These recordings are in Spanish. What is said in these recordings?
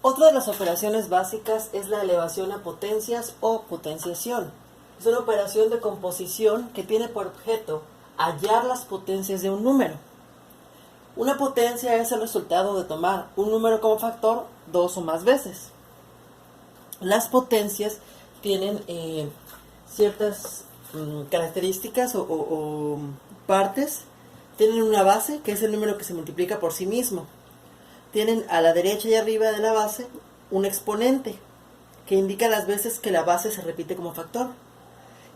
Otra de las operaciones básicas es la elevación a potencias o potenciación. Es una operación de composición que tiene por objeto hallar las potencias de un número. Una potencia es el resultado de tomar un número como factor dos o más veces. Las potencias tienen ciertas características o partes. Tienen una base, que es el número que se multiplica por sí mismo. Tienen a la derecha y arriba de la base un exponente, que indica las veces que la base se repite como factor.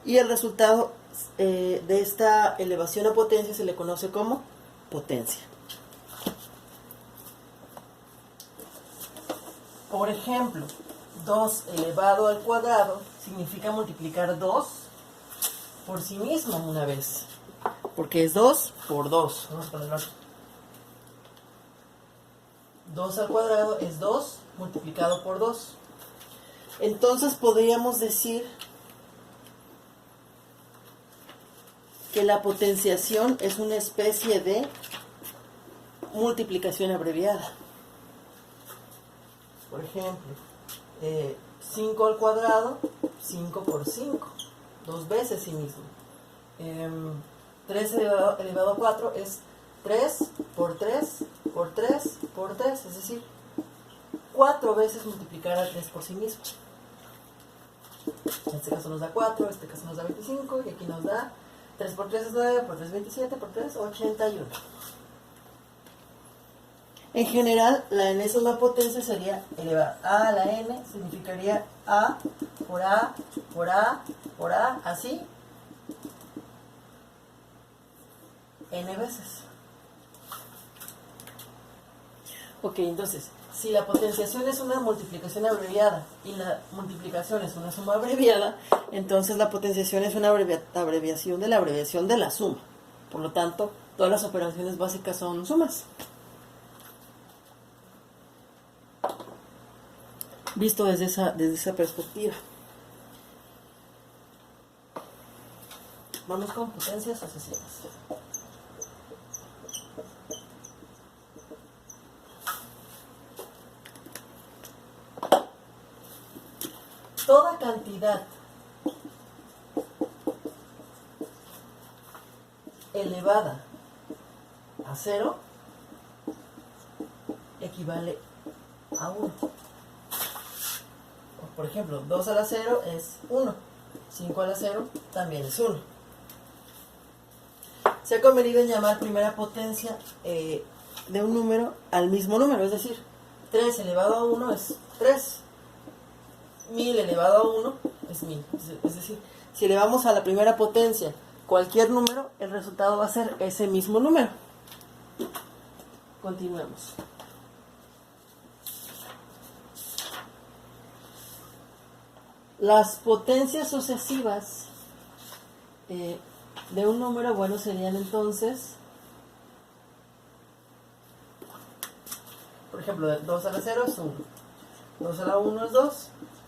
Y el resultado de esta elevación a potencia se le conoce como potencia. Por ejemplo, 2 elevado al cuadrado significa multiplicar 2 por sí mismo una vez. Porque es 2 por 2. Vamos a ponerlo aquí. 2 al cuadrado es 2 multiplicado por 2. Entonces podríamos decir que la potenciación es una especie de multiplicación abreviada. Por ejemplo, 5 al cuadrado, 5 por 5, 2 veces sí mismo. 3 elevado a 4 es 3 por 3 por 3 por 3, es decir, 4 veces multiplicar a 3 por sí mismo. En este caso nos da 4, en este caso nos da 25, y aquí nos da 3 por 3 es 9, por 3 es 27, por 3 81. En general, la enésima potencia sería elevada a la n, significaría a por a por a por a, así, n veces. Ok, entonces, si la potenciación es una multiplicación abreviada y la multiplicación es una suma abreviada, entonces la potenciación es una abreviación de la suma. Por lo tanto, todas las operaciones básicas son sumas. Visto desde esa perspectiva. Vamos con potencias sucesivas. Toda cantidad elevada a 0 equivale a 1. Por ejemplo, 2 a la 0 es 1, 5 a la 0 también es 1. Se ha convenido en llamar primera potencia de un número al mismo número, es decir, 3 elevado a 1 es 3, 1000 elevado a 1 es 1000. Es decir, si elevamos a la primera potencia cualquier número, el resultado va a ser ese mismo número. Continuemos. Las potencias sucesivas de un número, bueno, serían entonces, por ejemplo, 2 a la 0 es 1, 2 a la 1 es 2,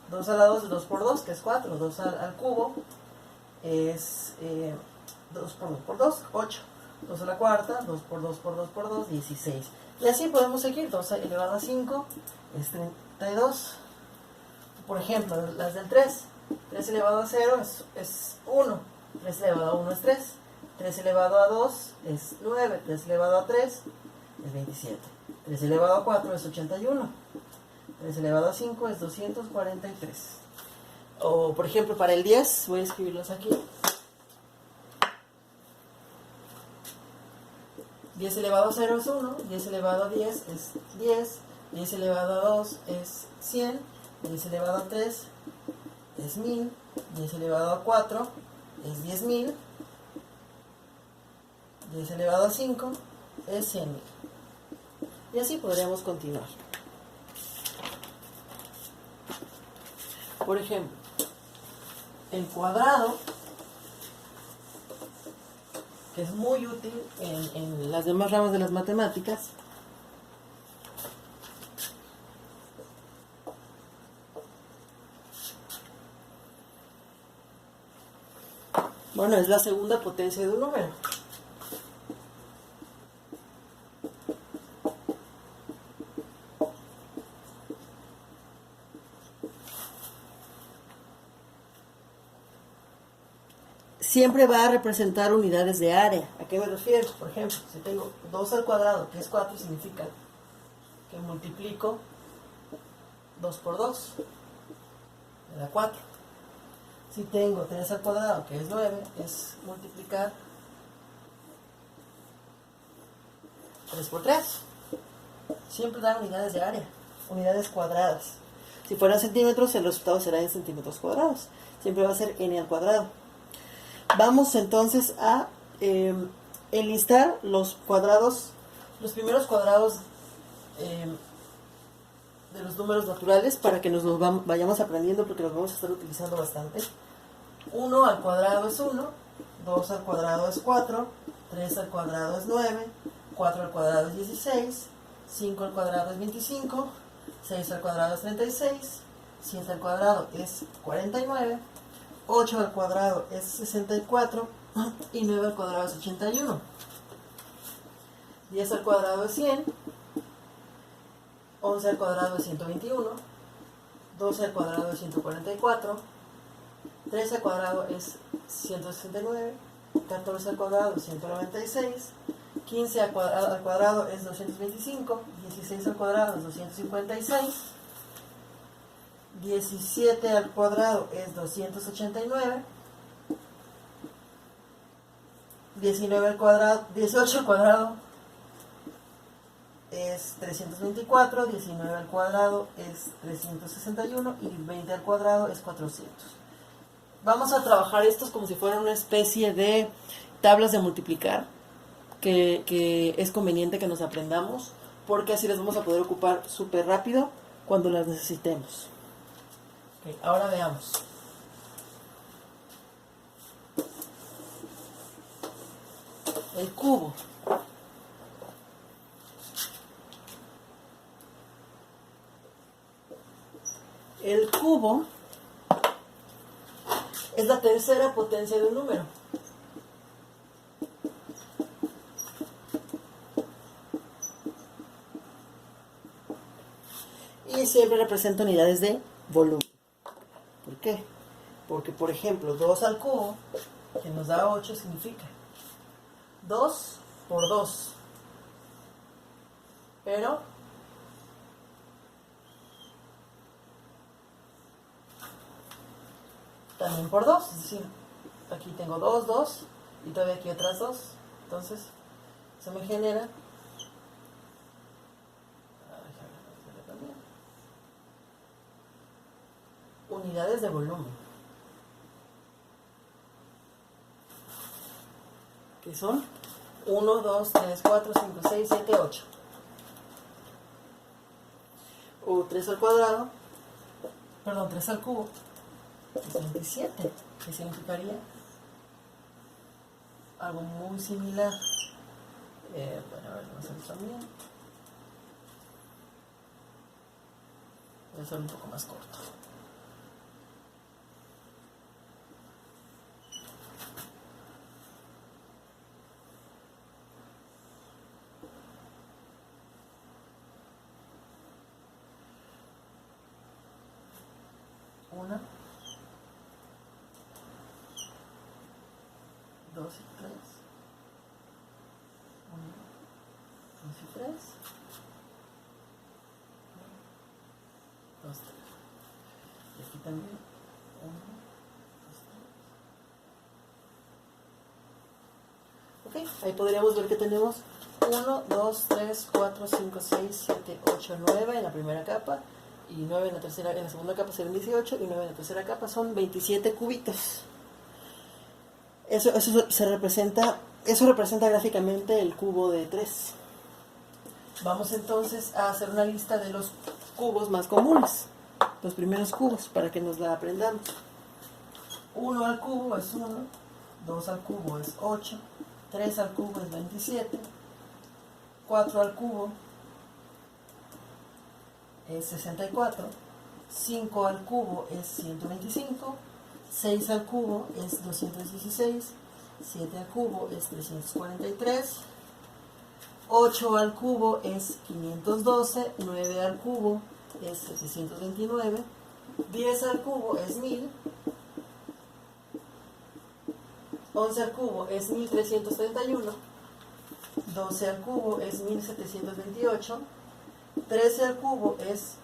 2 a la 2 es 2 por 2, que es 4, 2 al cubo es 2 por 2 por 2, 8, 2 a la cuarta, 2 por 2 por 2 por 2, 16. Y así podemos seguir, 2 elevado a 5 es 32. Por ejemplo, las del 3. 3 elevado a 0 es 1. 3 elevado a 1 es 3. 3 elevado a 2 es 9. 3 elevado a 3 es 27. 3 elevado a 4 es 81. 3 elevado a 5 es 243. O, por ejemplo, para el 10, voy a escribirlos aquí. 10 elevado a 0 es 1. 10 elevado a 10 es 10. 10 elevado a 2 es 100. 10 elevado a 3 es 1000, 10 elevado a 4 es 10.000, 10 elevado a 5 es 100.000. Y así podríamos continuar. Por ejemplo, el cuadrado, que es muy útil en las demás ramas de las matemáticas, bueno, es la segunda potencia de un número. siempre va a representar unidades de área. ¿A qué me refiero? Por ejemplo, si tengo 2 al cuadrado, que es 4, significa que multiplico 2 por 2, me da 4. Si tengo 3 al cuadrado, que es 9, es multiplicar 3 por 3. Siempre da unidades de área, unidades cuadradas. Si fueran centímetros, el resultado será en centímetros cuadrados. Siempre va a ser n al cuadrado. Vamos entonces a enlistar los cuadrados, los primeros cuadrados de los números naturales para que nos los vayamos aprendiendo, porque los vamos a estar utilizando bastante. 1 al cuadrado es 1, 2 al cuadrado es 4, 3 al cuadrado es 9, 4 al cuadrado es 16, 5 al cuadrado es 25, 6 al cuadrado es 36, 7 al cuadrado es 49, 8 al cuadrado es 64 y 9 al cuadrado es 81. 10 al cuadrado es 100, 11 al cuadrado es 121, 12 al cuadrado es 144, 13 al cuadrado es 169, 14 al cuadrado es 196, 15 al cuadrado es 225, 16 al cuadrado es 256, 17 al cuadrado es 289, 19 al cuadrado, 18 al cuadrado es 324, 19 al cuadrado es 361 y 20 al cuadrado es 400. Vamos a trabajar estos como si fueran una especie de tablas de multiplicar que es conveniente que nos aprendamos, porque así las vamos a poder ocupar súper rápido cuando las necesitemos. Okay, ahora veamos. El cubo. El cubo es la tercera potencia de un número. Y siempre representa unidades de volumen. ¿Por qué? Porque, por ejemplo, 2 al cubo, que nos da 8, significa 2 por 2. Pero también por 2. Es decir, aquí tengo 2, 2 y todavía aquí otras 2. Entonces, se me genera unidades de volumen, que son 1, 2, 3, 4, 5, 6, 7, 8. O 3 al cuadrado, perdón, 3 al cubo, es 27, que significaría algo muy similar. Bueno, a ver, vamos a ver también. Voy a hacer un poco más corto. Una, 2 y 3, 1, 2 y 3, 2, 3. Y aquí también 1, 2, 3. Ok, ahí podríamos ver que tenemos 1, 2, 3, 4, 5, 6, 7, 8, 9 en la primera capa. Y 9 en la tercera, en la segunda capa serán 18 y 9 en la tercera capa son 27 cubitos. Eso representa gráficamente el cubo de 3. Vamos entonces a hacer una lista de los cubos más comunes, los primeros cubos, para que nos la aprendamos. 1 al cubo es 1, 2 al cubo es 8, 3 al cubo es 27, 4 al cubo es 64, 5 al cubo es 125, 6 al cubo es 216, 7 al cubo es 343, 8 al cubo es 512, 9 al cubo es 729, 10 al cubo es 1000, 11 al cubo es 1331, 12 al cubo es 1728, 13 al cubo es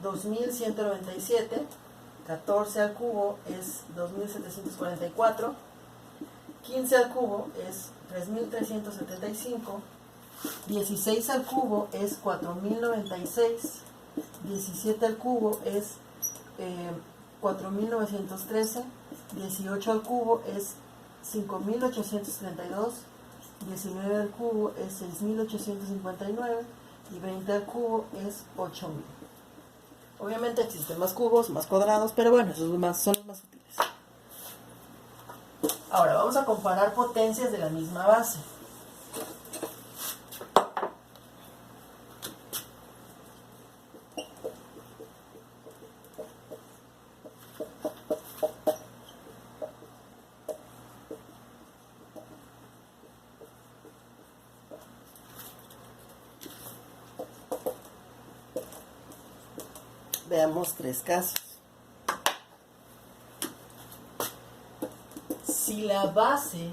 2197, 14 al cubo es 2744, 15 al cubo es 3375, 16 al cubo es 4096, 17 al cubo es 4913, 18 al cubo es 5832, 19 al cubo es 6859 y 20 al cubo es 8000. Obviamente existen más cubos, más cuadrados, pero bueno, esos son los más útiles. Ahora vamos a comparar potencias de la misma base. Veamos tres casos. Si la base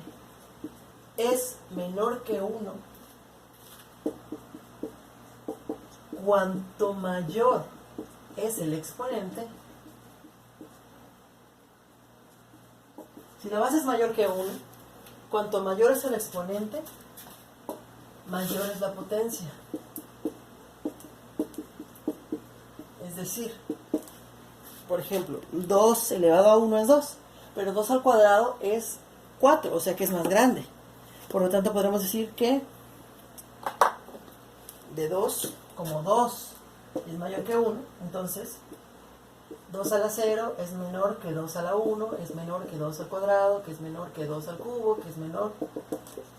es menor que 1, cuanto mayor es el exponente, si la base es mayor que 1, cuanto mayor es el exponente, mayor es la potencia. Es decir, por ejemplo, 2 elevado a 1 es 2, pero 2 al cuadrado es 4, o sea que es más grande. Por lo tanto, podremos decir que de 2, como 2 es mayor que 1, entonces 2 a la 0 es menor que 2 a la 1, es menor que 2 al cuadrado, que es menor que 2 al cubo, que es menor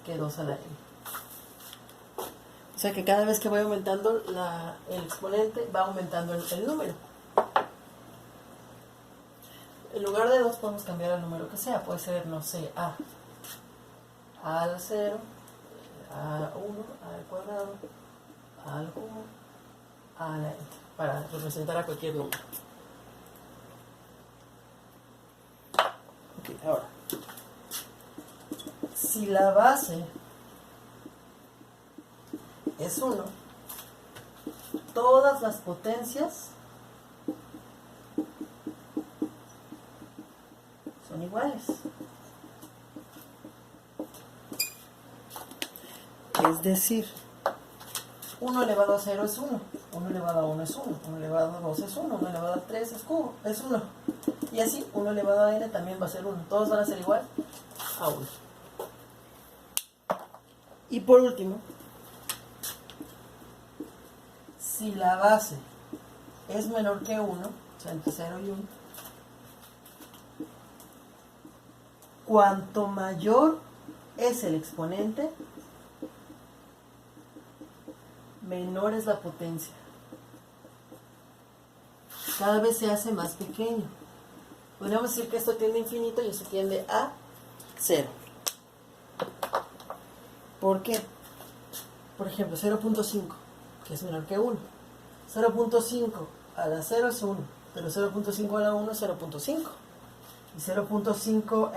que 2 a la n. O sea que cada vez que voy aumentando el exponente, va aumentando el número. En lugar de 2 podemos cambiar el número que sea. Puede ser, no sé, a la 0, a 1, a al cuadrado, a al cubo, a la n, para representar a cualquier número. Ok, ahora, si la base es 1, todas las potencias son iguales. Es decir, 1 elevado a 0 es 1, 1 elevado a 1 es 1, 1 elevado a 2 es 1, 1 elevado a 3 es 1. Y así, 1 elevado a n también va a ser 1. Todos van a ser igual a 1. Y por último, si la base es menor que 1, o sea, entre 0 y 1, cuanto mayor es el exponente, menor es la potencia. Cada vez se hace más pequeño. Podríamos decir que esto tiende a infinito y esto tiende a 0. ¿Por qué? Por ejemplo, 0.5, que es menor que 1. 0.5 a la 0 es 1, pero 0.5 a la 1 es 0.5. Y 0.5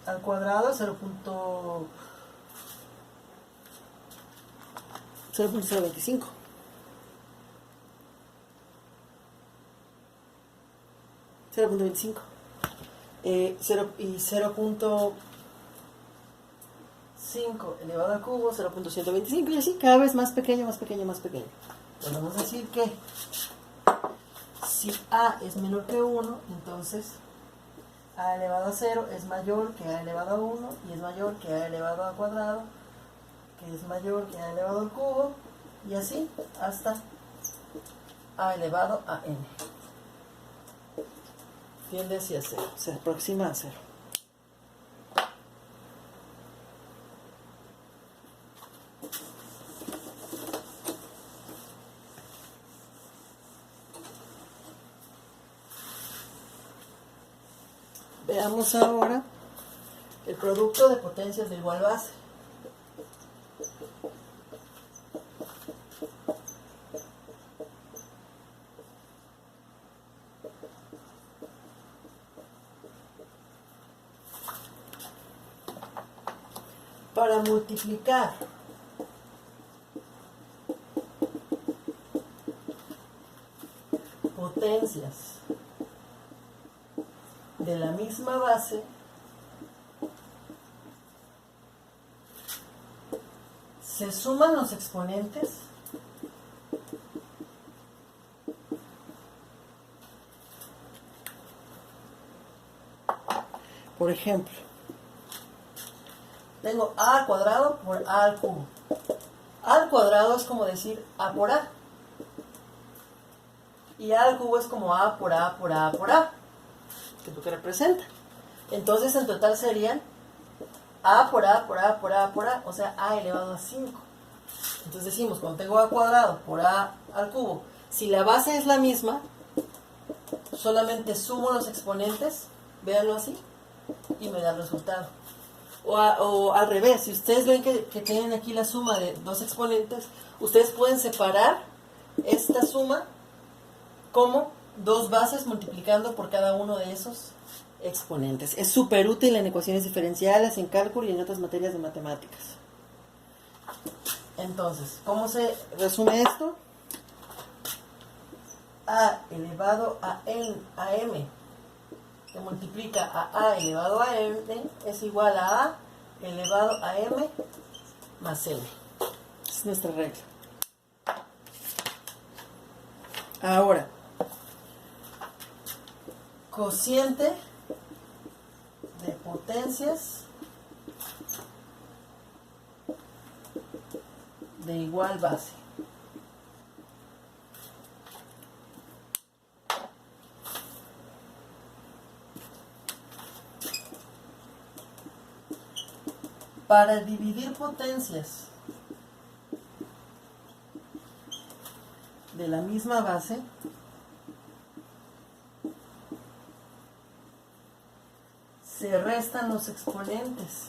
al cuadrado es 0.025. 0.25. Y 0.5 elevado al cubo, 0.125, y así cada vez más pequeño, más pequeño, más pequeño. Podemos decir que si a es menor que 1, entonces a elevado a 0 es mayor que a elevado a 1 y es mayor que a elevado al cuadrado, que es mayor que a elevado al cubo, y así hasta a elevado a n. Tiende hacia 0, se aproxima a 0. Veamos ahora el producto de potencias de igual base. para multiplicar potencias de la misma base, se suman los exponentes por ejemplo, tengo a al cuadrado por a al cubo. A al cuadrado es como decir a por a. Y a al cubo es como a por a por a por a, que es lo que representa. Entonces en total serían a por a por a por a por a, o sea, a elevado a 5. Entonces decimos, cuando tengo a cuadrado por a al cubo, si la base es la misma, solamente sumo los exponentes, véanlo así, y me da el resultado. O al revés, si ustedes ven que tienen aquí la suma de dos exponentes, ustedes pueden separar esta suma como dos bases multiplicando por cada uno de esos exponentes. Es súper útil en ecuaciones diferenciales, en cálculo y en otras materias de matemáticas. Entonces, ¿cómo se resume esto? A elevado a m que multiplica a elevado a m es igual a elevado a m más m. Es nuestra regla. Ahora, cociente de potencias de igual base. Para dividir potencias de la misma base, se restan los exponentes.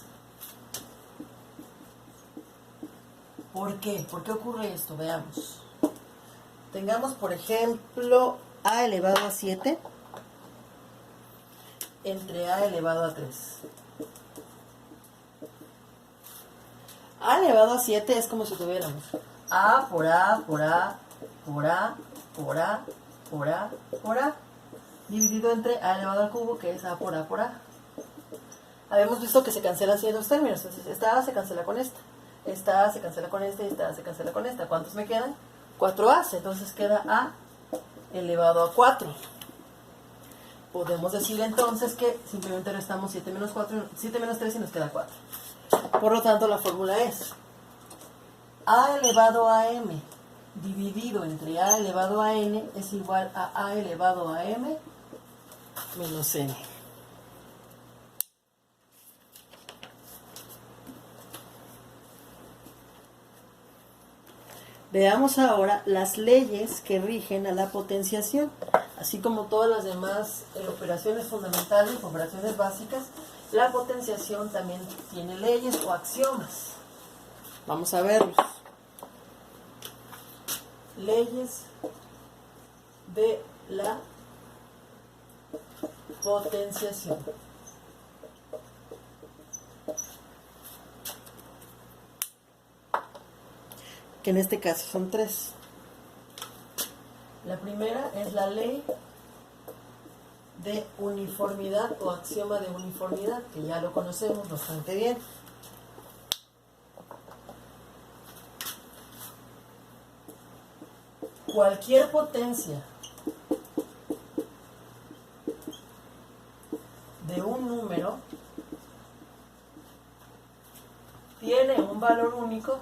¿Por qué? ¿Por qué ocurre esto? Veamos. Tengamos, por ejemplo, a elevado a 7 entre a elevado a 3. A elevado a 7 es como si tuviéramos a por a por a por a por a por a por a dividido entre a elevado al cubo, que es a por a por a. Habíamos visto que se cancelan así en los términos. Entonces esta a se cancela con esta a se cancela con esta y esta a se cancela con esta. ¿Cuántos me quedan? 4a, entonces queda a elevado a 4. Podemos decir entonces que simplemente restamos 7 menos 4, 7 menos 3 y nos queda 4. Por lo tanto, la fórmula es a elevado a m dividido entre a elevado a n es igual a elevado a m menos n. Veamos ahora las leyes que rigen a la potenciación, así como todas las demás operaciones fundamentales, operaciones básicas. La potenciación también tiene leyes o axiomas. Vamos a verlos. Leyes de la potenciación. Que en este caso son 3. La primera es la ley de uniformidad o axioma de uniformidad, que ya lo conocemos bastante bien. Cualquier potencia de un número tiene un valor único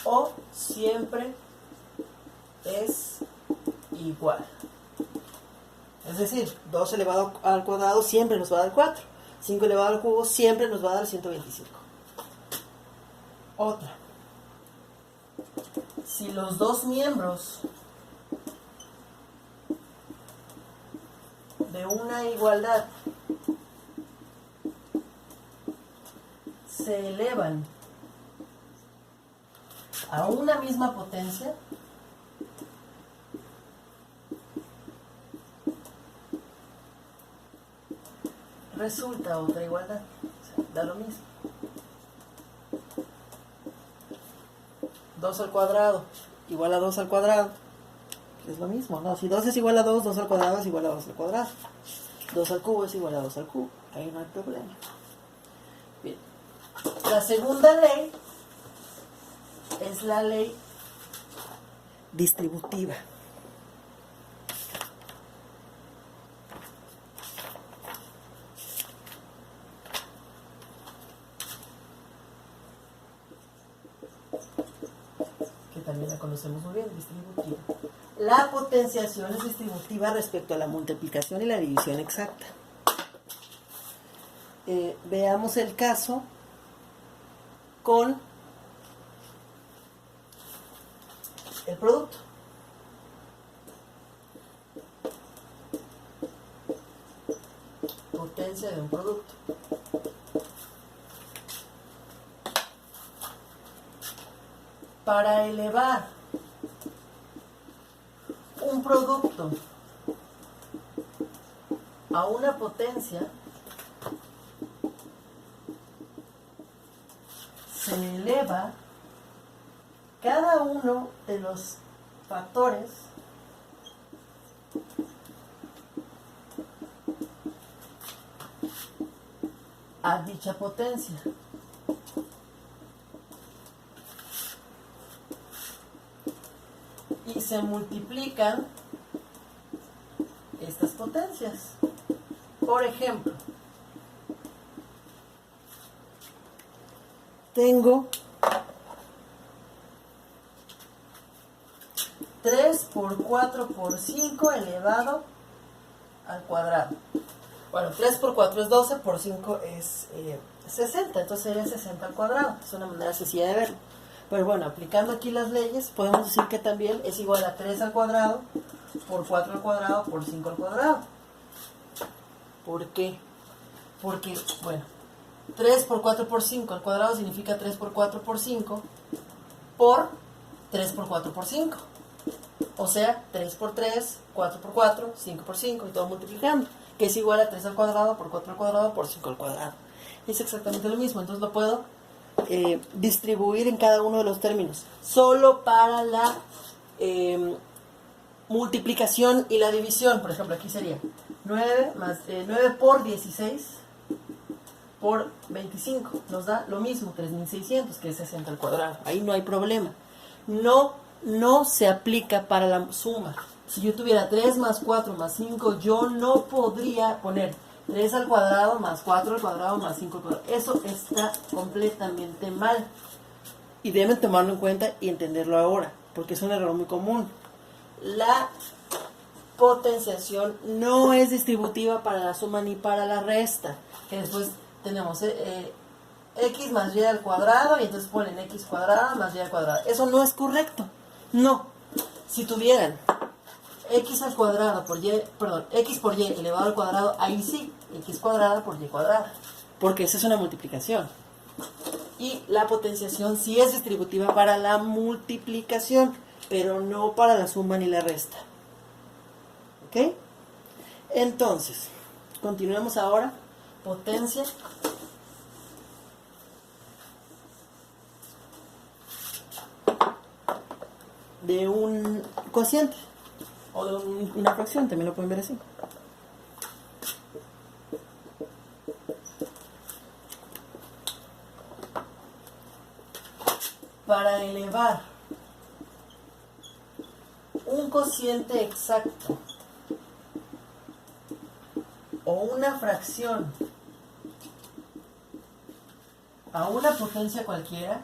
o siempre es igual. Es decir, 2 elevado al cuadrado siempre nos va a dar 4. 5 elevado al cubo siempre nos va a dar 125. Otra. Si los dos miembros de una igualdad se elevan a una misma potencia, resulta otra igualdad. O sea, da lo mismo. 2 al cuadrado igual a 2 al cuadrado. Es lo mismo, ¿no? Si 2 es igual a 2, 2 al cuadrado es igual a 2 al cuadrado. 2 al cubo es igual a 2 al cubo. Ahí no hay problema. Bien. La segunda ley es la ley distributiva. Que también la conocemos muy bien, distributiva. La potenciación es distributiva respecto a la multiplicación y la división exacta. Veamos el caso con el producto. Potencia de un producto. Para elevar un producto a una potencia, se eleva cada uno de los factores a dicha potencia. Y se multiplican estas potencias. Por ejemplo, tengo 3 por 4 por 5 elevado al cuadrado. Bueno, 3 por 4 es 12, por 5 es 60, entonces sería 60 al cuadrado. Es una manera sencilla de verlo. Pero bueno, aplicando aquí las leyes, podemos decir que también es igual a 3 al cuadrado, por 4 al cuadrado, por 5 al cuadrado. ¿Por qué? Porque, bueno, 3 por 4 por 5 al cuadrado significa 3 por 4 por 5 por 3 por 4 por 5. O sea, 3 por 3, 4 por 4, 5 por 5 y todo multiplicando, que es igual a 3 al cuadrado por 4 al cuadrado por 5 al cuadrado. Es exactamente lo mismo, entonces lo puedo distribuir en cada uno de los términos. Solo para la multiplicación y la división, por ejemplo, aquí sería 9 por 16 por 25, nos da lo mismo, 3600, que es 60 al cuadrado. Ahí no hay problema. No se aplica para la suma. Si yo tuviera 3 más 4 más 5, yo no podría poner 3 al cuadrado más 4 al cuadrado más 5 al cuadrado. Eso está completamente mal. Y deben tomarlo en cuenta y entenderlo ahora, porque es un error muy común. La potenciación no es distributiva para la suma ni para la resta. Que después tenemos x más y al cuadrado y entonces ponen x cuadrada más y al cuadrado. Eso no es correcto. No. Si tuvieran x al cuadrado por y, perdón, x por y elevado al cuadrado, ahí sí, x cuadrada por y cuadrada, porque esa es una multiplicación. Y la potenciación sí es distributiva para la multiplicación, pero no para la suma ni la resta. ¿Ok? Entonces, continuemos ahora. Potencia de un cociente o de una fracción, también lo pueden ver así. Para elevar un cociente exacto o una fracción a una potencia cualquiera,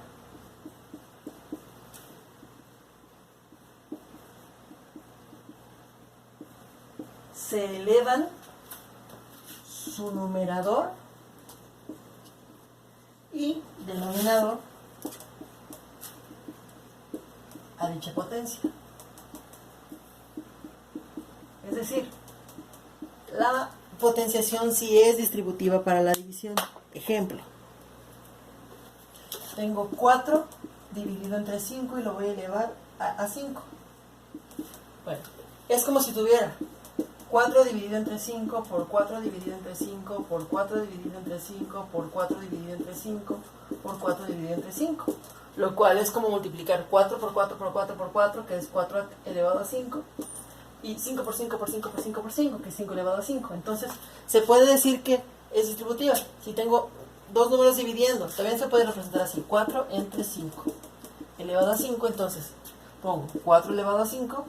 se elevan su numerador y denominador a dicha potencia. Es decir, la potenciación sí es distributiva para la división. Ejemplo, tengo 4 dividido entre 5 y lo voy a elevar a 5. Bueno, es como si tuviera 4 dividido entre 5 por 4 dividido entre 5 por 4 dividido entre 5 por 4 dividido entre 5 por 4 dividido entre 5. Lo cual es como multiplicar 4 por 4 por 4 por 4, que es 4 elevado a 5. Y 5 por 5 por 5 por 5 por 5, que es 5 elevado a 5. Entonces, se puede decir que es distributiva. Si tengo dos números dividiendo, también se puede representar así. 4 entre 5 elevado a 5, entonces pongo 4 elevado a 5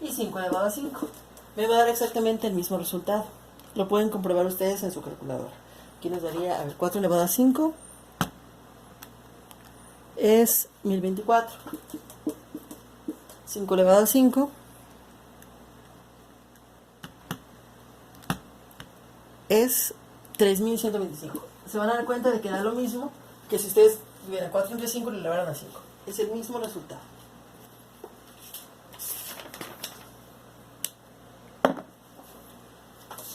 y 5 elevado a 5. Me va a dar exactamente el mismo resultado. Lo pueden comprobar ustedes en su calculadora. Aquí nos daría, a ver, 4 elevado a 5 es 1024. 5 elevado a 5 es 3125. Se van a dar cuenta de que da lo mismo que si ustedes tuvieran 4 entre 5 y lo elevaran a 5. Es el mismo resultado.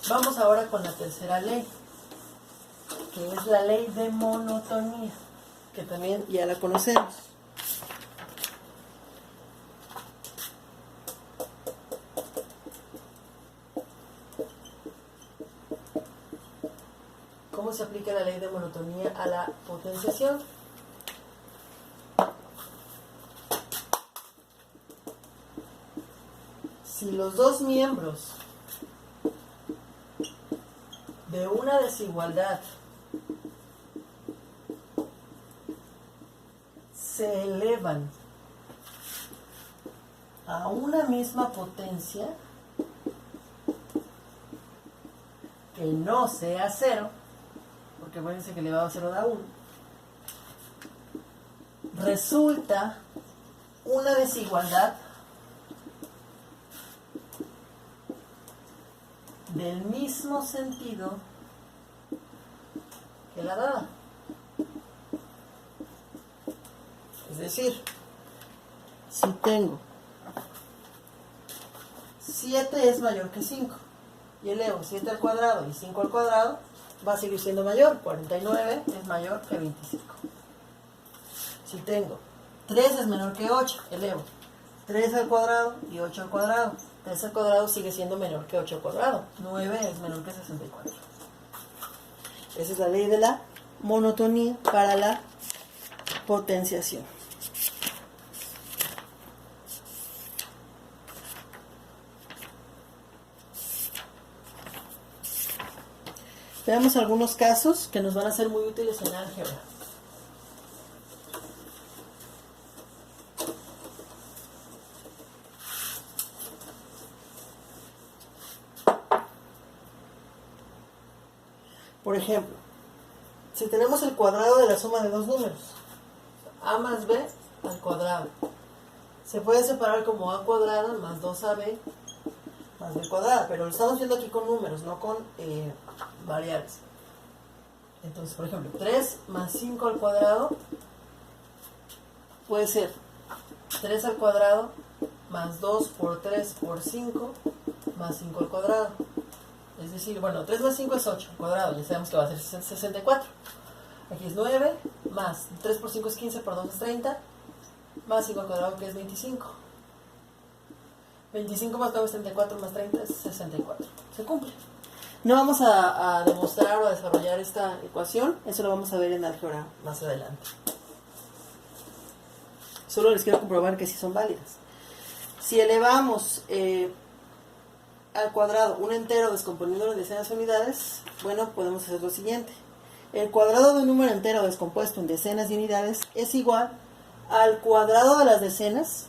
Vamos ahora con la tercera ley, que es la ley de monotonía, que también ya la conocemos. ¿Cómo se aplica la ley de monotonía a la potenciación? Si los dos miembros de una desigualdad se elevan a una misma potencia que no sea 0, porque acuérdense que elevado a 0 da 1, resulta una desigualdad del mismo sentido que la dada. Es decir, si tengo 7 es mayor que 5 y elevo 7 al cuadrado y 5 al cuadrado, va a seguir siendo mayor. 49 es mayor que 25. Si tengo 3 es menor que 8, elevo 3 al cuadrado y 8 al cuadrado. 3 al cuadrado sigue siendo menor que 8 al cuadrado. 9 es menor que 64. Esa es la ley de la monotonía para la potenciación. Veamos algunos casos que nos van a ser muy útiles en álgebra. Por ejemplo, si tenemos el cuadrado de la suma de dos números, a más b al cuadrado, se puede separar como a cuadrada más 2ab más b cuadrada, pero lo estamos viendo aquí con números, no con variables. Entonces, por ejemplo, 3 más 5 al cuadrado puede ser 3 al cuadrado más 2 por 3 por 5 más 5 al cuadrado. Es decir, bueno, 3 más 5 es 8 al cuadrado, ya sabemos que va a ser 64. Aquí es 9, más 3 por 5 es 15, por 2 es 30, más 5 al cuadrado que es 25. 25 más 9 es 34, más 30 es 64. Se cumple. No vamos a demostrar o a desarrollar esta ecuación, eso lo vamos a ver en álgebra más adelante. Solo les quiero comprobar que sí son válidas. Si elevamos al cuadrado un entero descomponiéndolo en decenas de unidades, bueno, podemos hacer lo siguiente. El cuadrado de un número entero descompuesto en decenas de unidades es igual al cuadrado de las decenas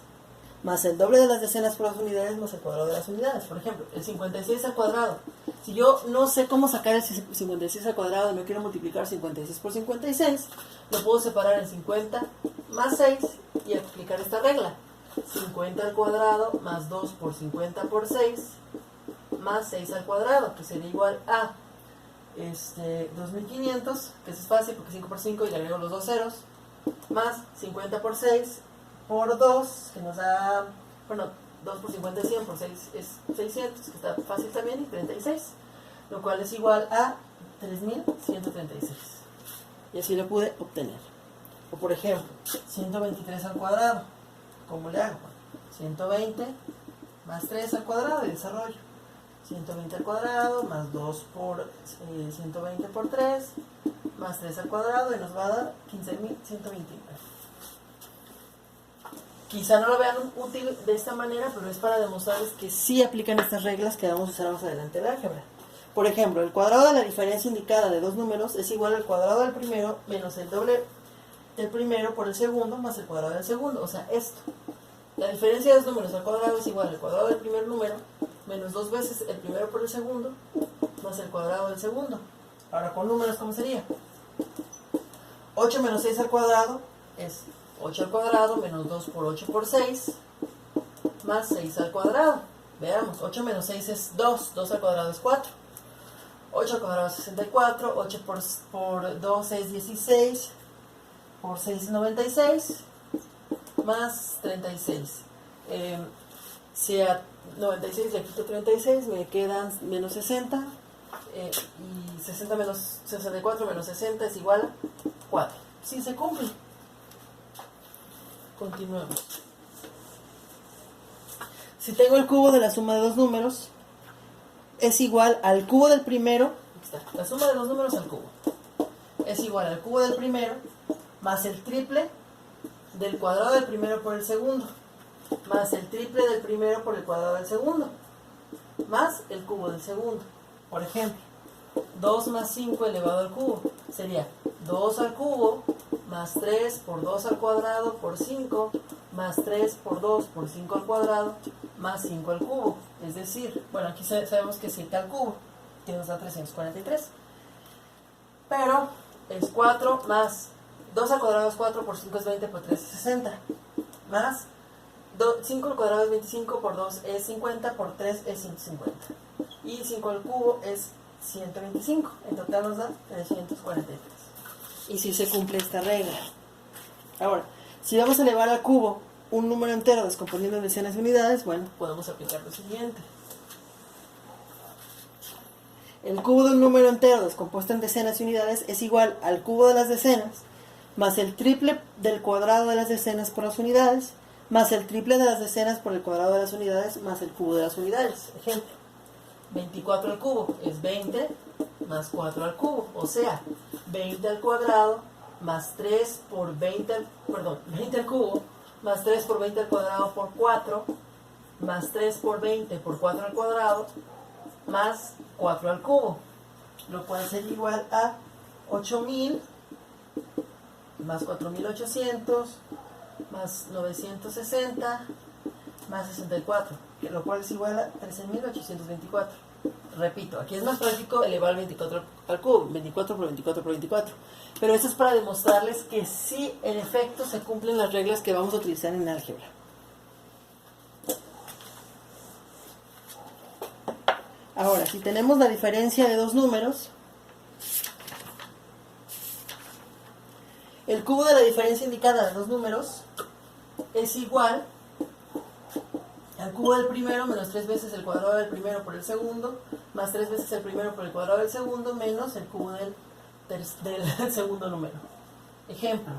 más el doble de las decenas por las unidades más el cuadrado de las unidades. Por ejemplo, el 56 al cuadrado. Si yo no sé cómo sacar el 56 al cuadrado y no quiero multiplicar 56 por 56, lo puedo separar en 50 más 6 y aplicar esta regla. 50 al cuadrado más 2 por 50 por 6 más 6 al cuadrado, que sería igual a 2500, que eso es fácil porque 5 por 5 y le agrego los dos ceros, más 50 por 6 por 2, que nos da, bueno, 2 por 50 es 100, por 6 es 600, que está fácil también, y 36, lo cual es igual a 3136. Y así lo pude obtener. O por ejemplo, 123 al cuadrado. ¿Cómo le hago? 120 más 3 al cuadrado y desarrollo. 120 al cuadrado, más 2 por 120 por 3, más 3 al cuadrado, y nos va a dar 15.129. Quizá no lo vean útil de esta manera, pero es para demostrarles que sí aplican estas reglas que vamos a usar más adelante en álgebra. Por ejemplo, el cuadrado de la diferencia indicada de dos números es igual al cuadrado del primero menos el doble del primero por el segundo más el cuadrado del segundo. O sea, esto. La diferencia de dos números al cuadrado es igual al cuadrado del primer número menos 2 veces el primero por el segundo más el cuadrado del segundo. Ahora con números, ¿cómo sería? 8 menos 6 al cuadrado es 8 al cuadrado menos 2 por 8 por 6 más 6 al cuadrado. Veamos, 8 menos 6 es 2, 2 al cuadrado es 4. 8 al cuadrado es 64, 8 por 2 es 16, por 6 es 96, más 36. Si a 96 le quito 36, me quedan menos 60, y 60 menos 64 menos 60 es igual a 4. Sí, se cumple. Continuemos. Si tengo el cubo de la suma de dos números, es igual al cubo del primero, la suma de los números al cubo, es igual al cubo del primero, más el triple del cuadrado del primero por el segundo, más el triple del primero por el cuadrado del segundo, más el cubo del segundo. Por ejemplo, 2 más 5 elevado al cubo sería 2 al cubo más 3 por 2 al cuadrado por 5 más 3 por 2 por 5 al cuadrado más 5 al cubo. Es decir, bueno, aquí sabemos que es 7 al cubo, que nos da 343. Pero es 4 más 2 al cuadrado es 4 por 5 es 20 por 3 es 60. Más 5 al cuadrado es 25 por 2 es 50 por 3 es 150. Y 5 al cubo es 125. En total nos da 343. Y si se cumple esta regla. Ahora, si vamos a elevar al cubo un número entero descomponiendo en decenas de unidades, bueno, podemos aplicar lo siguiente. El cubo de un número entero descompuesto en decenas de unidades es igual al cubo de las decenas más el triple del cuadrado de las decenas por las unidades más el triple de las decenas por el cuadrado de las unidades más el cubo de las unidades. Ejemplo, 24 al cubo es 20 más 4 al cubo, o sea, 20 al cuadrado más 3 por 20 al cubo más 3 por 20 al cuadrado por 4 más 3 por 20 por 4 al cuadrado más 4 al cubo, lo cual sería igual a 8000 más 4800 más 960 más 64, lo cual es igual a 13.824. Repito, aquí es más práctico elevar 24 al cubo, 24 por 24 por 24. Pero esto es para demostrarles que sí, en efecto, se cumplen las reglas que vamos a utilizar en álgebra. Ahora, si tenemos la diferencia de dos números, el cubo de la diferencia indicada de dos números es igual al cubo del primero menos 3 veces el cuadrado del primero por el segundo, más 3 veces el primero por el cuadrado del segundo, menos el cubo del segundo número. Ejemplo,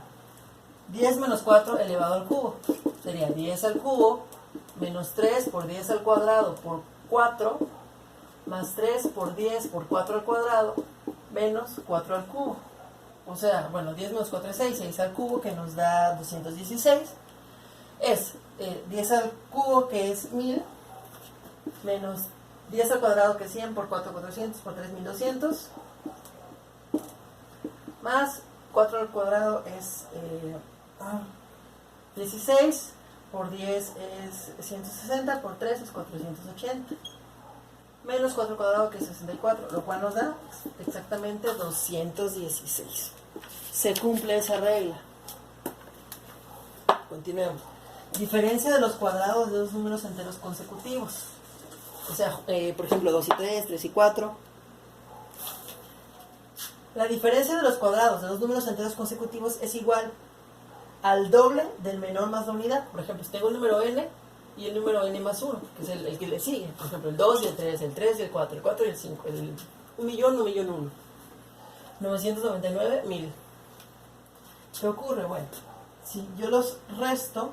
10 menos 4 elevado al cubo. Sería 10 al cubo menos 3 por 10 al cuadrado por 4, más 3 por 10 por 4 al cuadrado, menos 4 al cubo. O sea, bueno, 10 menos 4 es 6, 6 al cubo que nos da 216. Es 10 al cubo que es 1000, menos 10 al cuadrado que es 100 por 4, 400 por 3, 1200, más 4 al cuadrado es 16, por 10 es 160, por 3 es 480, menos 4 al cuadrado que es 64, lo cual nos da exactamente 216. Se cumple esa regla. Continuemos. Diferencia de los cuadrados de dos números enteros consecutivos. O sea, por ejemplo, 2 y 3, 3 y 4. La diferencia de los cuadrados de dos números enteros consecutivos es igual al doble del menor más la unidad. Por ejemplo, si tengo el número n y el número n más 1, que es el que le sigue. Por ejemplo, el 2 y el 3 y el 4 y el 5, el 1.000.000, 999, 1000. ¿Qué ocurre? Bueno, si yo los resto,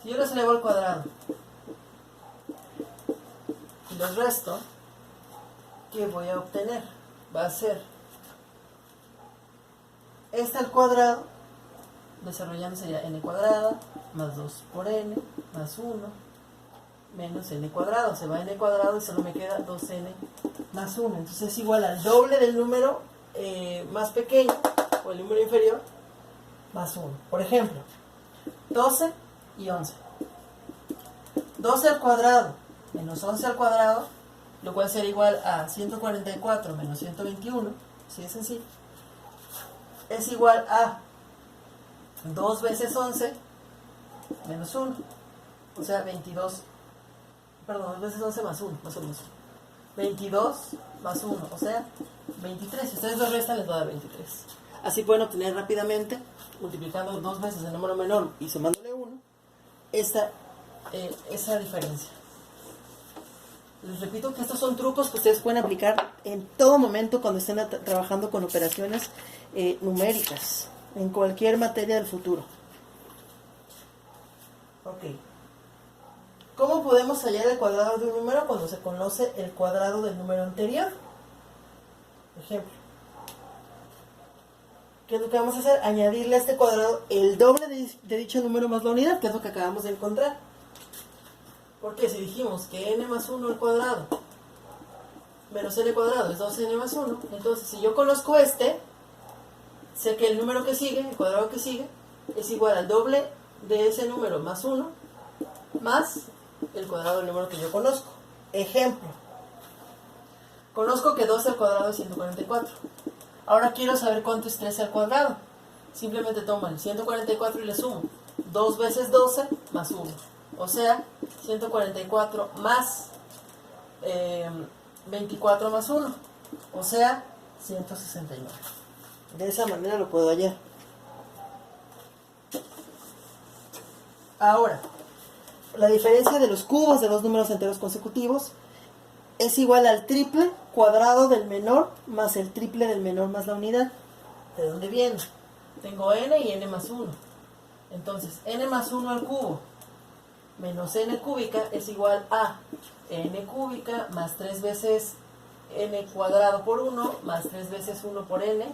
Si yo los elevo al cuadrado y los resto, ¿qué voy a obtener? Va a ser este al cuadrado, desarrollando sería n cuadrada, más 2 por n, más 1, menos n cuadrado. Se va n cuadrado y solo me queda 2n más 1. Entonces es igual al doble del número más pequeño, o el número inferior, más 1. Por ejemplo, 12 y 11. 12 al cuadrado menos 11 al cuadrado, lo cual será igual a 144 menos 121, así de sencillo, es igual a 2 veces 11 menos 1, o sea, 22, perdón, 2 veces 11 más 1, más 1, más 1. 22 más 1, o sea, 23. Si ustedes lo restan, les va a dar 23. Así pueden obtener rápidamente, multiplicando 2 veces el número menor y sumándole 1, esa diferencia. Les repito que estos son trucos que ustedes pueden aplicar en todo momento cuando estén trabajando con operaciones numéricas, en cualquier materia del futuro. Ok. ¿Cómo podemos hallar el cuadrado de un número cuando se conoce el cuadrado del número anterior? Ejemplo. ¿Qué es lo que vamos a hacer? Añadirle a este cuadrado el doble de dicho número más la unidad, que es lo que acabamos de encontrar. Porque si dijimos que n más 1 al cuadrado menos n cuadrado es 2n más 1, entonces si yo conozco este, sé que el número que sigue, el cuadrado que sigue, es igual al doble de ese número más 1 más el cuadrado del número que yo conozco. Ejemplo. Conozco que 12 al cuadrado es 144. Ahora quiero saber cuánto es 13 al cuadrado. Simplemente tomo el 144 y le sumo 2 veces 12 más 1. O sea, 144 más 24 más 1. O sea, 169. De esa manera lo puedo hallar. Ahora, la diferencia de los cubos de dos números enteros consecutivos es igual al triple cuadrado del menor más el triple del menor más la unidad. ¿De dónde viene? Tengo n y n más 1. Entonces, n más 1 al cubo menos n cúbica es igual a n cúbica más 3 veces n cuadrado por 1 más 3 veces 1 por n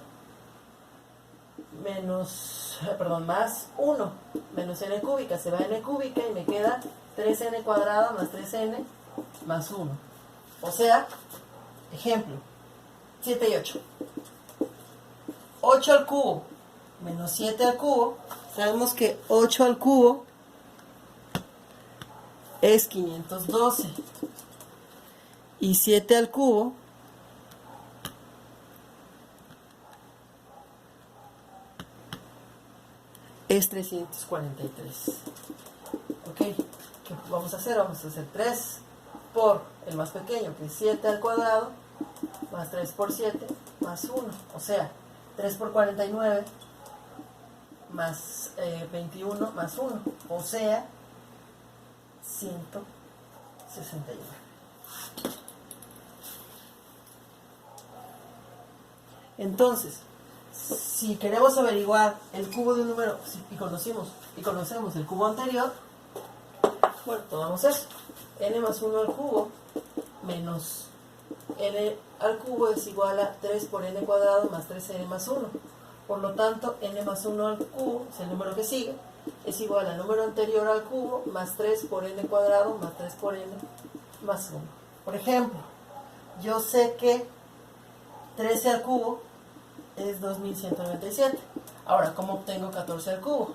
más 1 menos n cúbica. Se va n cúbica y me queda 3n cuadrada más 3n más 1. O sea, ejemplo, 7 y 8. 8 al cubo menos 7 al cubo. Sabemos que 8 al cubo es 512. Y 7 al cubo es 343. Ok, ¿qué vamos a hacer? Vamos a hacer 3 por el más pequeño, que es 7 al cuadrado, más 3 por 7, más 1. O sea, 3 por 49, más 21, más 1. O sea, 169. Entonces, si queremos averiguar el cubo de un número y conocemos el cubo anterior, bueno, tomamos eso. N más 1 al cubo menos n al cubo es igual a 3 por n cuadrado más 3n más 1. Por lo tanto, n más 1 al cubo, es el número que sigue, es igual al número anterior al cubo más 3 por n cuadrado más 3 por n más 1. Por ejemplo, yo sé que 13 al cubo es 2197. Ahora, ¿cómo obtengo 14 al cubo?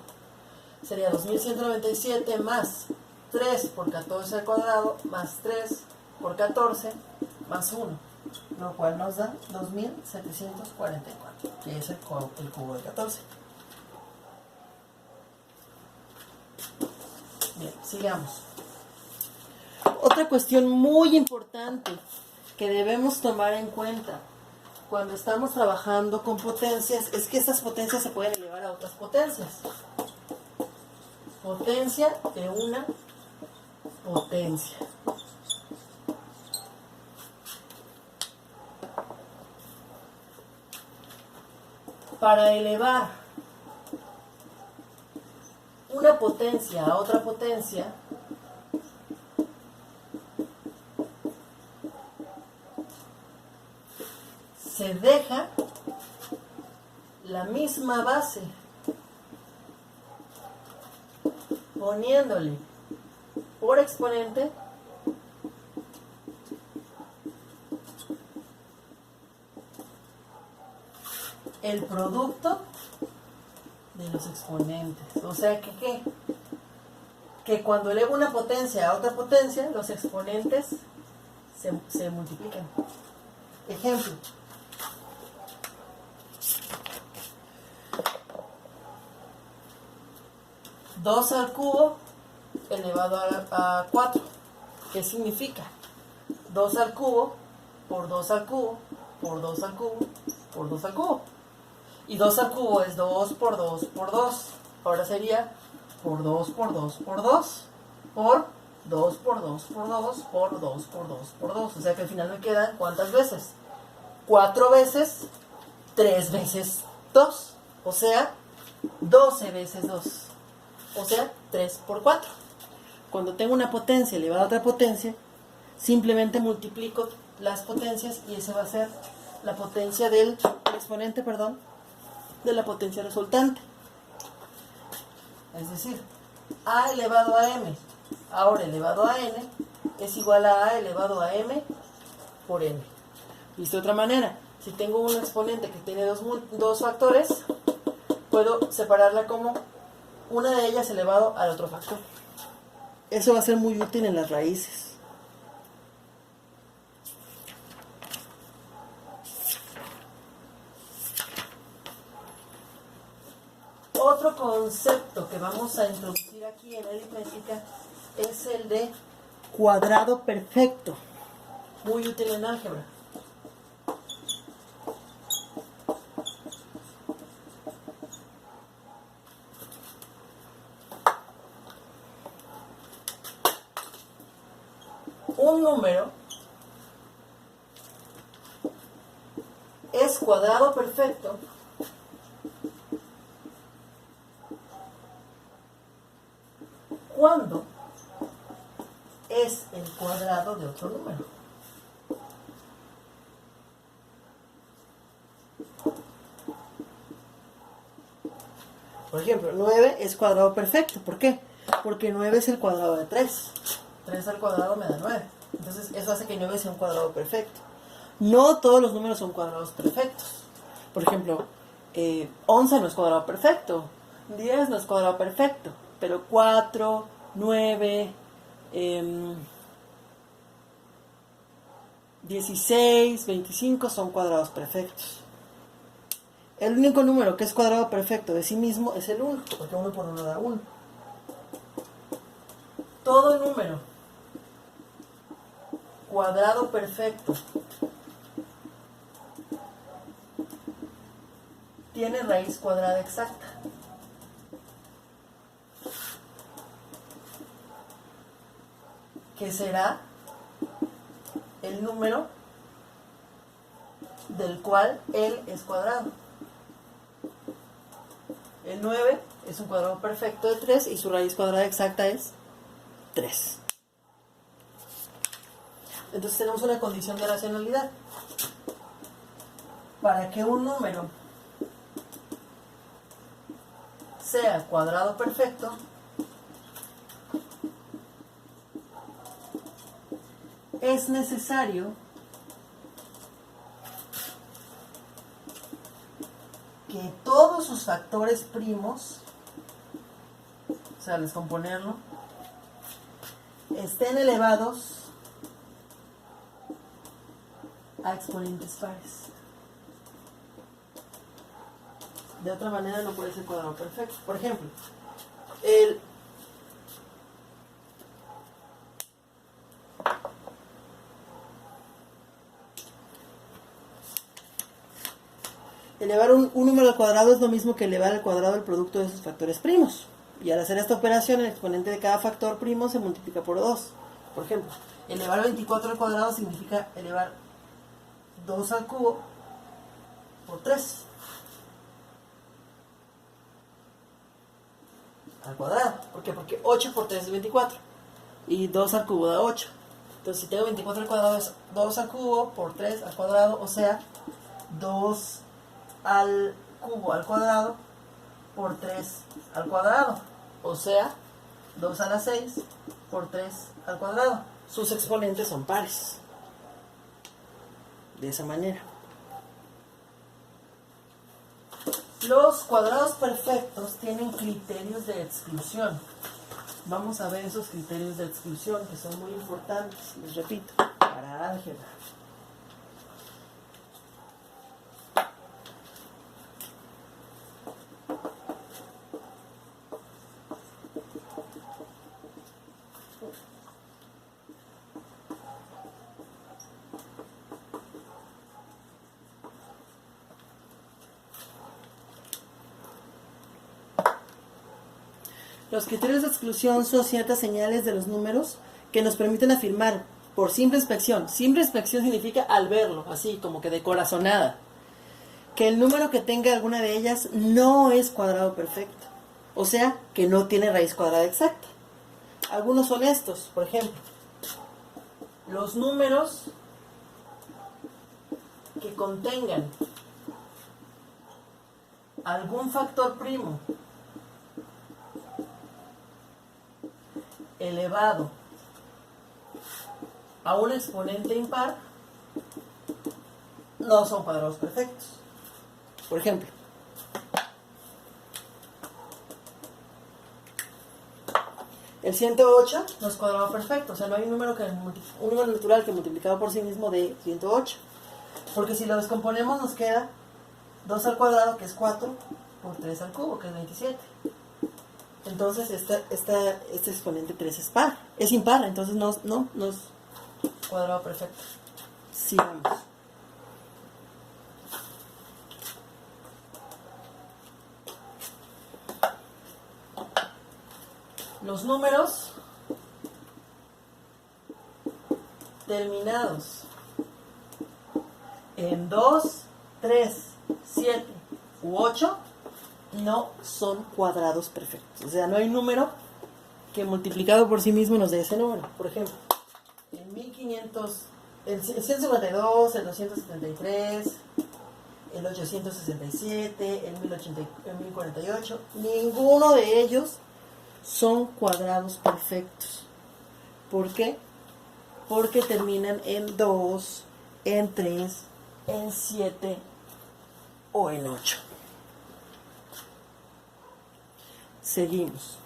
Sería 2197 más 3 por 14 al cuadrado más 3 por 14 más 1, lo cual nos da 2744, que es el cubo de 14. Bien, sigamos. Otra cuestión muy importante que debemos tomar en cuenta cuando estamos trabajando con potencias es que estas potencias se pueden elevar a otras potencias. Potencia de una potencia. Para elevar una potencia a otra potencia, se deja la misma base, poniéndole por exponente el producto de los exponentes. O sea que, ¿qué? Que cuando elevo una potencia a otra potencia, los exponentes se multiplican. Ejemplo. 2 al cubo elevado a 4. ¿Qué significa? 2 al cubo por 2 al cubo por 2 al cubo por 2 al cubo. Y 2 al cubo es 2 por 2 por 2. Ahora sería por 2 por 2 por 2 por 2 por 2 por 2 por 2 por 2 por 2. O sea que al final me quedan ¿cuántas veces? 4 veces 3 veces 2. O sea, 12 veces 2. O sea, 3 por 4. Cuando tengo una potencia elevada a otra potencia, simplemente multiplico las potencias y esa va a ser la potencia del exponente, de la potencia resultante. Es decir, a elevado a m, ahora elevado a n, es igual a elevado a m por n. Visto de otra manera, si tengo un exponente que tiene dos factores, puedo separarla como una de ellas elevado al otro factor. Eso va a ser muy útil en las raíces. Otro concepto que vamos a introducir aquí en aritmética es el de cuadrado perfecto, muy útil en álgebra. Un número es cuadrado perfecto cuando es el cuadrado de otro número. Por ejemplo, 9 es cuadrado perfecto. ¿Por qué? Porque 9 es el cuadrado de 3. 3 al cuadrado me da 9. Entonces eso hace que 9 sea un cuadrado perfecto. No todos los números son cuadrados perfectos. Por ejemplo, 11 no es cuadrado perfecto. 10 no es cuadrado perfecto. Pero 4, 9, 16, 25 son cuadrados perfectos. El único número que es cuadrado perfecto de sí mismo es el 1, porque 1 por 1 da 1. Todo número cuadrado perfecto tiene raíz cuadrada exacta. Que será el número del cual él es cuadrado. El 9 es un cuadrado perfecto de 3 y su raíz cuadrada exacta es 3. Entonces tenemos una condición de racionalidad. Para que un número sea cuadrado perfecto, es necesario que todos sus factores primos, o sea, al descomponerlo, estén elevados a exponentes pares. De otra manera no puede ser cuadrado perfecto. Por ejemplo, elevar un número al cuadrado es lo mismo que elevar al cuadrado el producto de sus factores primos. Y al hacer esta operación, el exponente de cada factor primo se multiplica por 2. Por ejemplo, elevar 24 al cuadrado significa elevar 2 al cubo por 3. al cuadrado. ¿Por qué? Porque 8 por 3 es 24. Y 2 al cubo da 8. Entonces, si tengo 24 al cuadrado es 2 al cubo por 3 al cuadrado, o sea, 2 al cubo al cuadrado por 3 al cuadrado, o sea, 2 a la 6 por 3 al cuadrado. Sus exponentes son pares. De esa manera. Los cuadrados perfectos tienen criterios de exclusión. Vamos a ver esos criterios de exclusión que son muy importantes, les repito, para álgebra. Los criterios de exclusión son ciertas señales de los números que nos permiten afirmar por simple inspección. Simple inspección significa al verlo, así como que de corazonada, que el número que tenga alguna de ellas no es cuadrado perfecto. O sea, que no tiene raíz cuadrada exacta. Algunos son estos, por ejemplo, los números que contengan algún factor primo elevado a un exponente impar no son cuadrados perfectos. Por ejemplo, el 108 no es cuadrado perfecto, o sea, no hay un número natural que multiplicado por sí mismo dé 108, porque si lo descomponemos nos queda 2 al cuadrado, que es 4, por 3 al cubo, que es 27. Entonces este exponente 3 es impar, entonces no es cuadrado perfecto. Sigamos. Los números terminados en 2, 3, 7 u 8 no son cuadrados perfectos. O sea, no hay número que multiplicado por sí mismo nos dé ese número. Por ejemplo, el 1500, el 152, el 273, el 867, el 1048, ninguno de ellos son cuadrados perfectos. ¿Por qué? Porque terminan en 2, en 3, en 7 o en 8. Seguimos.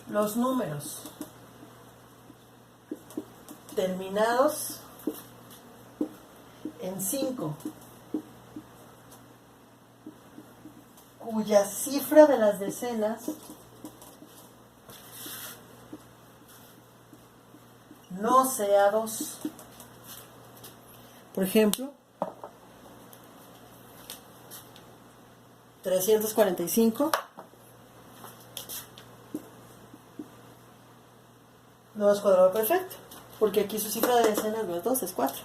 Los números terminados en 5, cuya cifra de las decenas no sea 2. Por ejemplo, 345 no es cuadrado perfecto, porque aquí su cifra de decenas no es 2, es 4.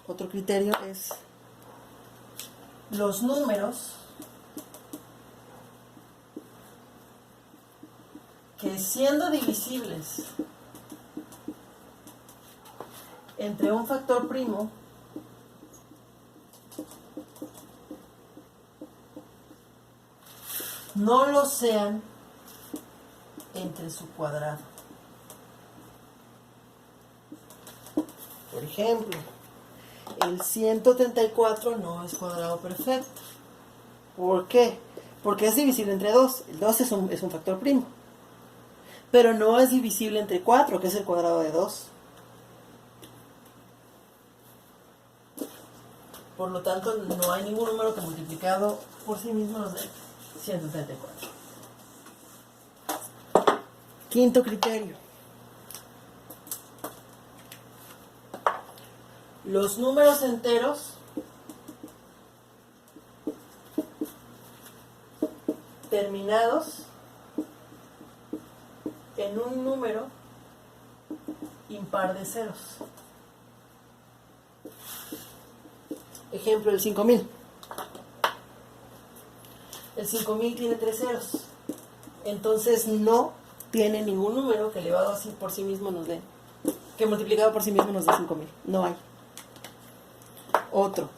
Otro criterio es los números que, siendo divisibles entre un factor primo, no lo sean entre su cuadrado. Por ejemplo, el 134 no es cuadrado perfecto. ¿Por qué? Porque es divisible entre 2. El 2 es un factor primo. Pero no es divisible entre 4, que es el cuadrado de 2. Por lo tanto, no hay ningún número que multiplicado por sí mismo nos dé 134. Quinto criterio. Los números enteros terminados en un número impar de ceros. Ejemplo, el 5000. El 5000 tiene 3 ceros. Entonces no tiene ningún número que elevado así por sí mismo nos dé, que multiplicado por sí mismo nos dé 5000. No hay. Otro.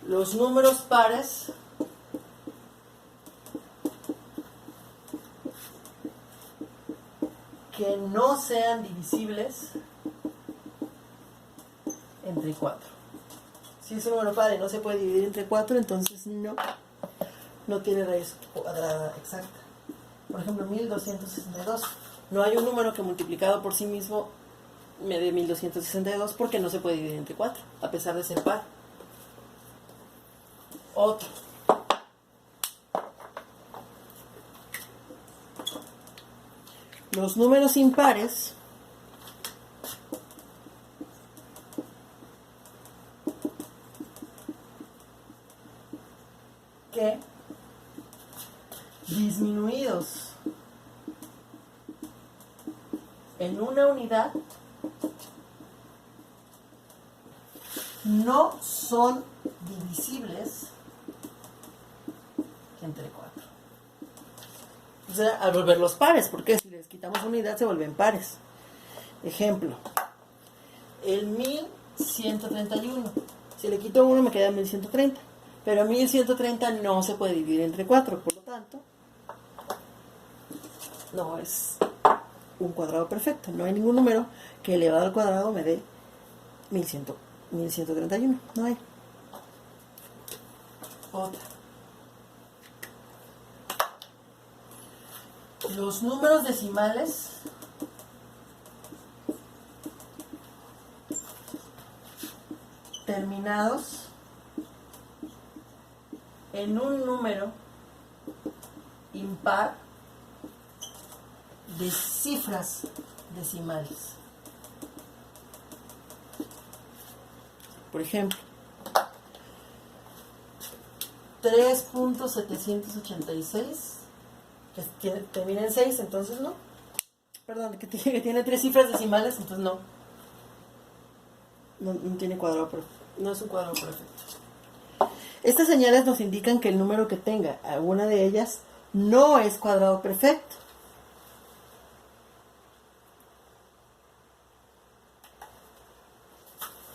Los números pares que no sean divisibles entre 4. Si es un número par y no se puede dividir entre 4, entonces no tiene raíz cuadrada exacta. Por ejemplo, 1262. No hay un número que multiplicado por sí mismo me dé 1262 porque no se puede dividir entre 4, a pesar de ser par. Otro. Los números impares que disminuidos en una unidad no son divisibles entre 4. O sea, al volverlos pares, porque si les quitamos unidad se vuelven pares. Ejemplo, el 1131. Si le quito 1 me queda 1130. Pero 1130 no se puede dividir entre 4, por lo tanto, no es un cuadrado perfecto. No hay ningún número que elevado al cuadrado me dé 1131. No hay. Otra. Los números decimales terminados en un número impar de cifras decimales. Por ejemplo, 3.786, que termina en 6, entonces no. Perdón, que tiene 3 cifras decimales, entonces no. No tiene cuadrado perfecto. No es un cuadrado perfecto. Estas señales nos indican que el número que tenga alguna de ellas no es cuadrado perfecto.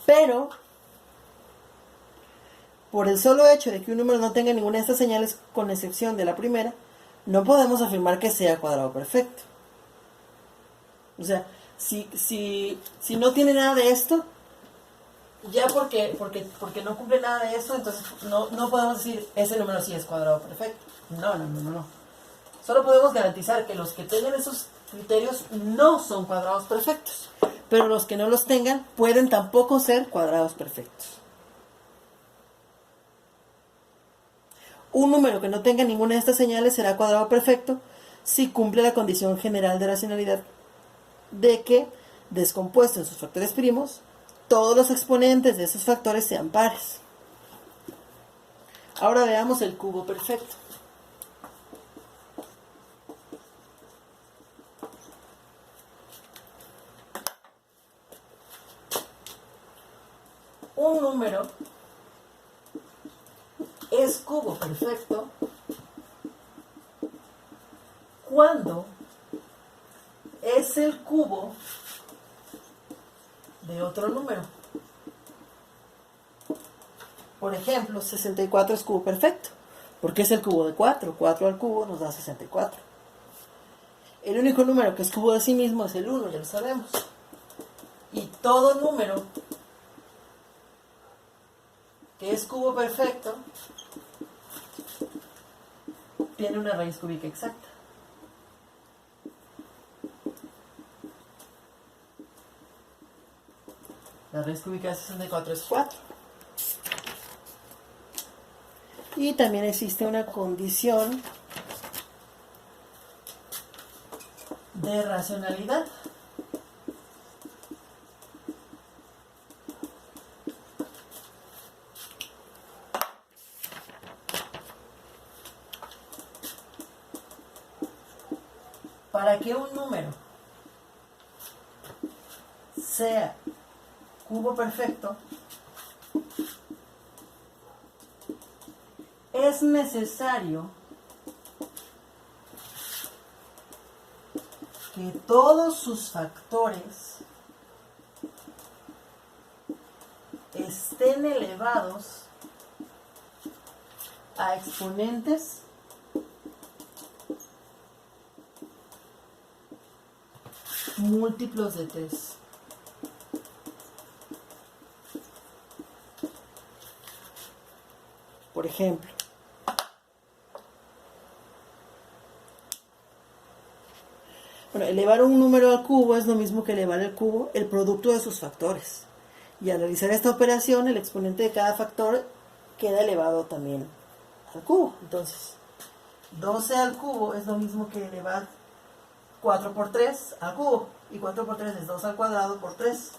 Pero, por el solo hecho de que un número no tenga ninguna de estas señales, con excepción de la primera, no podemos afirmar que sea cuadrado perfecto. O sea, si no tiene nada de esto, ya porque no cumple nada de eso, entonces no podemos decir ese número sí es cuadrado perfecto. No. Solo podemos garantizar que los que tengan esos criterios no son cuadrados perfectos, pero los que no los tengan pueden tampoco ser cuadrados perfectos. Un número que no tenga ninguna de estas señales será cuadrado perfecto si cumple la condición general de racionalidad de que, descompuesto en sus factores primos, todos los exponentes de esos factores sean pares. Ahora veamos el cubo perfecto. Un número es cubo perfecto cuando es el cubo de otro número. Por ejemplo, 64 es cubo perfecto, porque es el cubo de 4. 4 al cubo nos da 64. El único número que es cubo de sí mismo es el 1, ya lo sabemos. Y todo número que es cubo perfecto tiene una raíz cúbica exacta. La raíz cúbica de 64 es 4. Y también existe una condición de racionalidad. Para que un número sea cubo perfecto, es necesario que todos sus factores estén elevados a exponentes múltiplos de 3. Por ejemplo, bueno, elevar un número al cubo es lo mismo que elevar el cubo, el producto de sus factores. Y al realizar esta operación, el exponente de cada factor queda elevado también al cubo. Entonces, 12 al cubo es lo mismo que elevar 4 por 3 al cubo. Y 4 por 3 es 2 al cuadrado por 3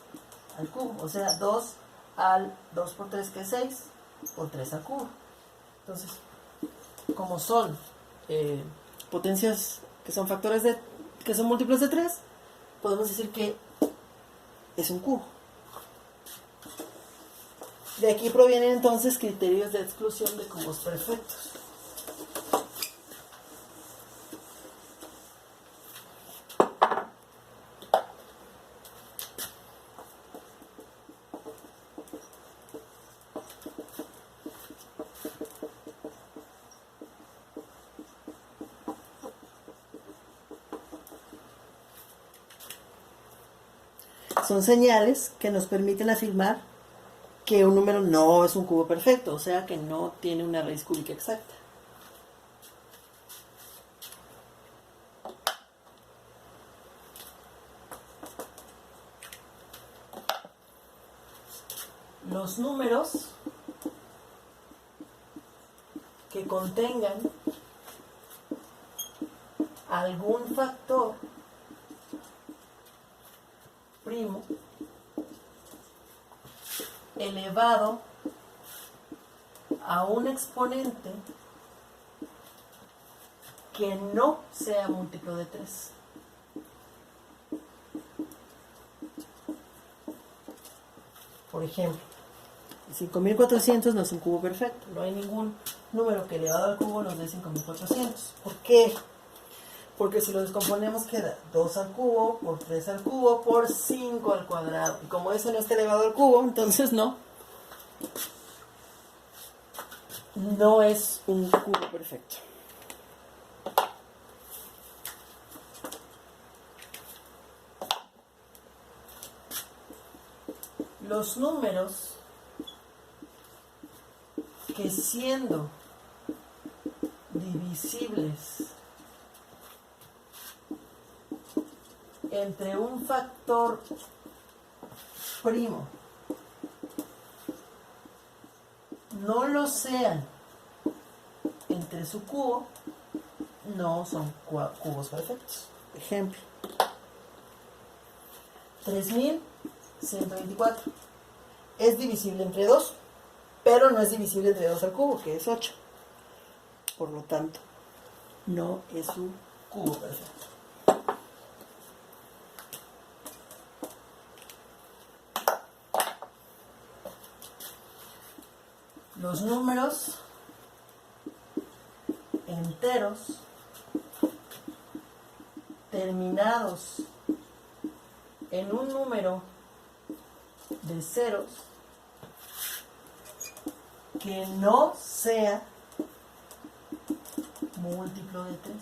al cubo. O sea, 2 al 2 por 3, que es 6, por 3 al cubo. Entonces, como son potencias que son factores que son múltiplos de 3, podemos decir que es un cubo. De aquí provienen entonces criterios de exclusión de cubos perfectos. Son señales que nos permiten afirmar que un número no es un cubo perfecto, o sea que no tiene una raíz cúbica exacta. Los números que contengan algún factor primo elevado a un exponente que no sea múltiplo de 3. Por ejemplo, 5400 no es un cubo perfecto. No hay ningún número que elevado al cubo nos dé 5400. ¿Por qué? Porque si lo descomponemos queda 2 al cubo por 3 al cubo por 5 al cuadrado. Y como eso no está elevado al cubo, entonces no es un cubo perfecto. Los números que siendo divisibles entre un factor primo no lo sean entre su cubo, no son cubos perfectos. Ejemplo, 3124 es divisible entre 2, pero no es divisible entre 2 al cubo, que es 8. Por lo tanto, no es un cubo perfecto. Los números enteros terminados en un número de ceros que no sea múltiplo de 3.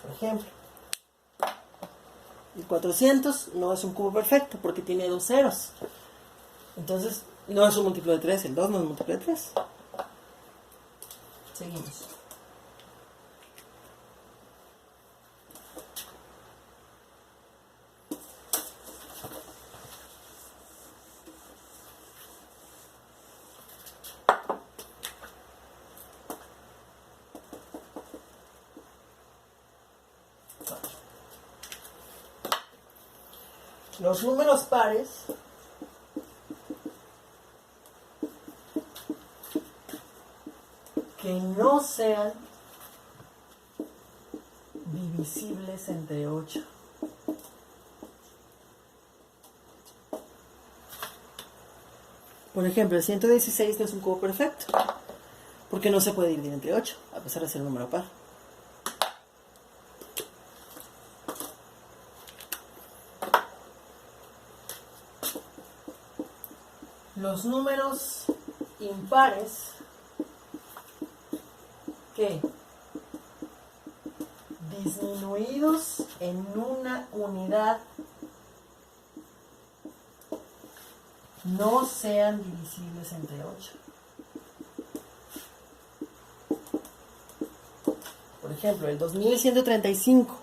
Por ejemplo, el 400 no es un cubo perfecto porque tiene 2 ceros. Entonces, no es un múltiplo de 3, el 2 no es un múltiplo de 3. Seguimos. Los números pares que no sean divisibles entre 8. Por ejemplo, el 116 no es un cubo perfecto, porque no se puede dividir entre 8, a pesar de ser un número par. Los números impares que disminuidos en una unidad no sean divisibles entre 8. Por ejemplo, el 2135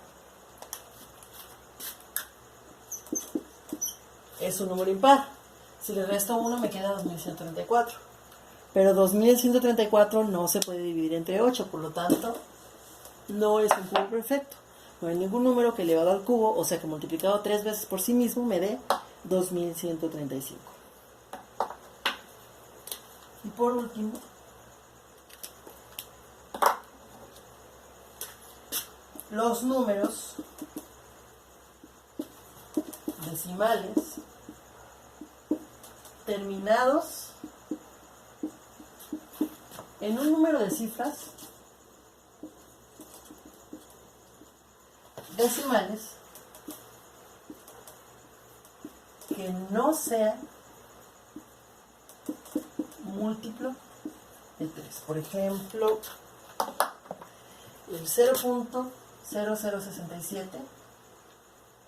es un número impar. Si le resto 1 me queda 2134. Pero 2134 no se puede dividir entre 8, por lo tanto, no es un cubo perfecto. No hay ningún número que elevado al cubo, o sea que multiplicado 3 veces por sí mismo, me dé 2135. Y por último, los números decimales terminados en un número de cifras decimales que no sean múltiplo de 3. Por ejemplo, el 0.0067,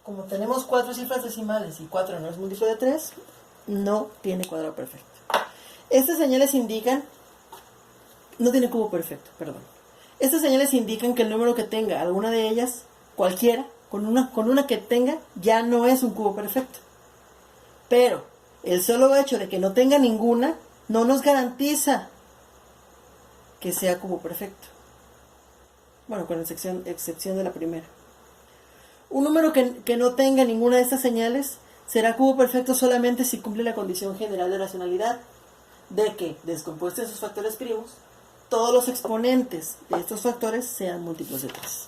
como tenemos 4 cifras decimales y 4 no es múltiplo de 3, no tiene cuadrado perfecto. Estas señales indican, no tiene cubo perfecto, perdón. Estas señales indican que el número que tenga alguna de ellas, cualquiera, con una que tenga, ya no es un cubo perfecto. Pero el solo hecho de que no tenga ninguna no nos garantiza que sea cubo perfecto. Bueno, con excepción de la primera. Un número que no tenga ninguna de estas señales será cubo perfecto solamente si cumple la condición general de racionalidad, de que, descompuestos en sus factores primos, todos los exponentes de estos factores sean múltiplos de 3.